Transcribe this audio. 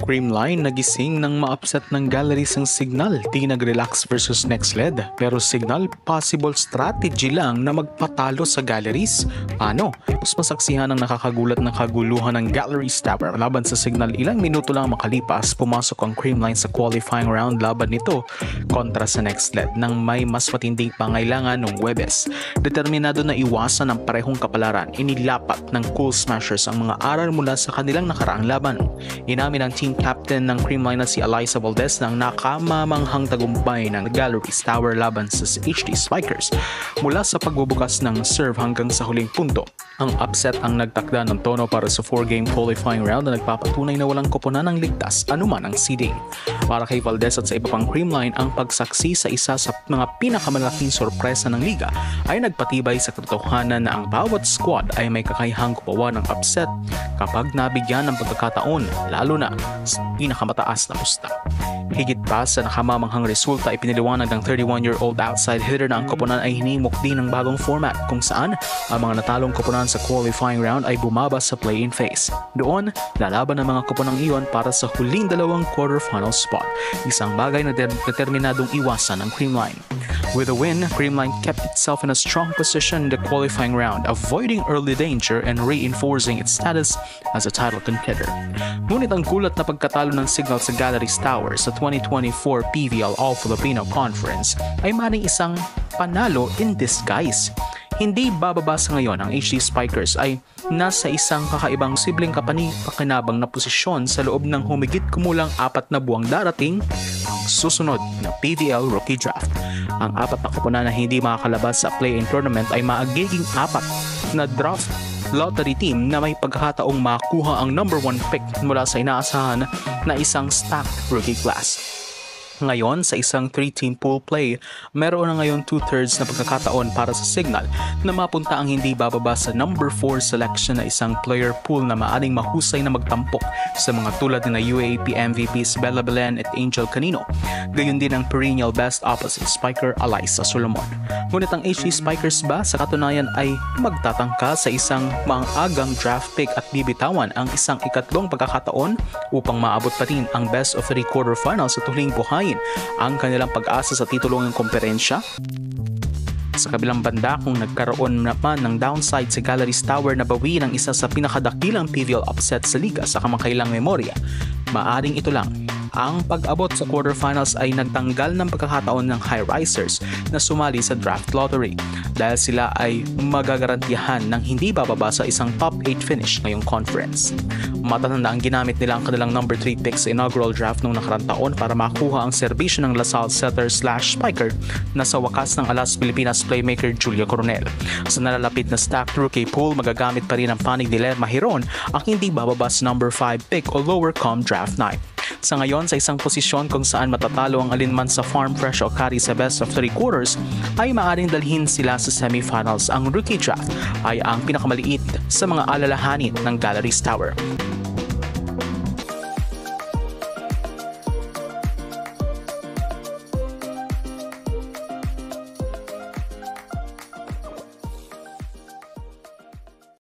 Creamline nagising nang ma-upset ng Galleries ang Signal. Di nag-relax versus next led. Pero Signal, possible strategy lang na magpatalo sa Galleries. Paano? Mas masaksihan ang nakakagulat ng kaguluhan ng Galleries Tower laban sa Signal. Ilang minuto lang makalipas, pumasok ang Creamline sa qualifying round laban nito kontra sa next led nang may mas matinding pangailangan noong Huwebes. Determinado na iwasan ang parehong kapalaran, inilapat ng Cool Smashers ang mga aral mula sa kanilang nakaraang laban. Inamin ng team captain ng Creamline na si Eliza Valdez ng nakamamanghang tagumpay ng Galleries Tower laban sa HD Spikers mula sa pagbubukas ng serve hanggang sa huling punto. Ang upset ang nagtakda ng tono para sa 4-game qualifying round na nagpapatunay na walang koponan ng ligtas anuman ang seeding. Para kay Valdez at sa iba pang Creamline, ang pagsaksi sa isa sa mga pinakamalaking sorpresa ng liga ay nagpatibay sa katotohanan na ang bawat squad ay may kakayahang gumawa ng upset kapag nabigyan ng pagkakataon, lalo na sa pinakamataas na pusta. Higit pa sa nakamamanghang resulta ay piniliwanag ng 31-year-old outside hitter na ang koponan ay hinimok din ng bagong format kung saan ang mga natalong koponan sa qualifying round ay bumaba sa play-in phase. Doon, lalaban ang mga koponang iyon para sa huling dalawang quarterfinal spot, isang bagay na determinadong iwasan ng Creamline. With a win, Creamline kept itself in a strong position in the qualifying round, avoiding early danger and reinforcing its status as a title contender. Ngunit ang gulat na pagkatalo ng Signal sa Galleries Tower sa 2024 PVL All-Filipino Conference ay maring isang panalo in disguise. Hindi bababa sa ngayon ang HD Spikers ay nasa isang kakaibang sibleng kapani-pakinabang na posisyon sa loob ng humigit kumulang 4 na buwang darating susunod na PVL Rookie Draft. Ang 4 na koponan na hindi makakalabas sa play-in tournament ay magiging 4 na draft lottery team na may pagkakataong makuha ang number 1 pick mula sa inaasahan na isang stacked rookie class. Ngayon, sa isang 3-team pool play, meron na ngayon 2/3 na pagkakataon para sa Signal na mapunta ang hindi bababa sa number 4 selection na isang player pool na maaring mahusay na magtampok sa mga tulad ni na UAAP MVPs Bella Belen at Angel Canino. Gayon din ang perennial best opposite spiker Eliza Solomon. Ngunit ang HD Spikers ba sa katunayan ay magtatangka sa isang maagang draft pick at bibitawan ang isang ikatlong pagkakataon upang maabot pa rin ang best of 3 quarterfinals sa tuling buhay ang kanilang pag-asa sa titulong ng komperensya? Sa kabilang banda, kung nagkaroon naman ng downside sa Galleries Tower na bawi ng isa sa pinakadakilang PVL upset sa liga sa kamakailang memorya, maaring ito lang. Ang pag-abot sa quarterfinals ay nagtanggal ng pagkakataon ng high risers na sumali sa draft lottery dahil sila ay magagarantiyahan ng hindi bababa sa isang top 8 finish ngayong conference. Matatanda ang ginamit nila ang kanilang number 3 pick sa inaugural draft noong nakarang taon para makuha ang serbisyo ng LaSalle setter/spiker na sa wakas ng Alas Pilipinas playmaker Julia Coronel. Sa nalalapit na stacked rookie pool, magagamit pa rin ang panig ni Lerma Hiron ang hindi bababa sa number 5 pick o lower come draft night. Sa ngayon, sa isang posisyon kung saan matatalo ang alinman sa farm fresh o carry sa best of 3 quarters, ay maaaring dalhin sila sa semifinals. Ang rookie draft ay ang pinakamaliit sa mga alalahanin ng Galleries Tower.